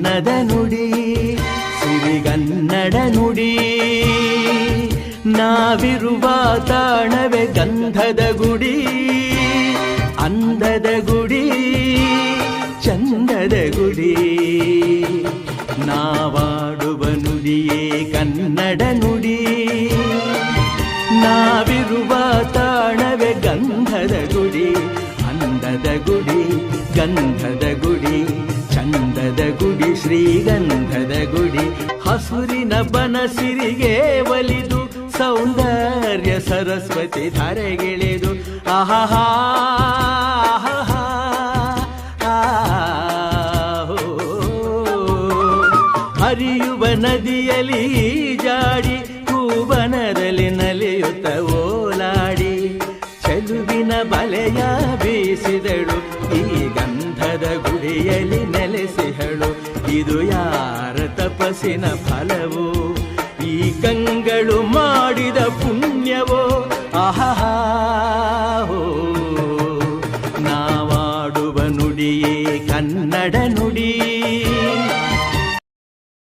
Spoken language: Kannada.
ಬಣ್ಣದ ನುಡಿ ಸಿರಿಗನ್ನಡ ನುಡಿ. ನಾವಿರುವ ತಾಣವೇ ಗಂಧದ ಗುಡಿ, ಅಂದದ ಗುಡಿ, ಚಂದದ ಗುಡಿ. ನಾವಾಡುವ ನುಡಿಯೇ ಕನ್ನಡ ನುಡಿ. ನಾವಿರುವ ತಾಣವೇ ಗಂಧದ ಗುಡಿ, ಅಂದದ ಗುಡಿ, ಗಂಧದ ಗುಡಿ, ಚಂದದ ಗುಡಿ, ಶ್ರೀಗಂಧದ ಗುಡಿ. ಹಸುರಿನ ಬನಸಿರಿಗೆ ಒಲಿದು ಸೌಂದರ್ಯ ಸರಸ್ವತಿ ಧರೆಗಿಳಿದು ಆಹಾ ಹರಿಯುವ ನದಿಯಲ್ಲಿ ಜಾಡಿ ಕೂವನದಲ್ಲಿ ನಲಿಯುತ್ತ ಓಲಾಡಿ ಚೆಲುವಿನ ಬಲೆಯ ಬೀಸಿದಳು ಈ ಗಂಧದ ಗುಡಿಯಲ್ಲಿ ನೆಲೆಸಿಹಳು. ಇದು ಯಾರ ತಪಸ್ಸಿನ ಫಲವು? ಈ ಕಂಗಳು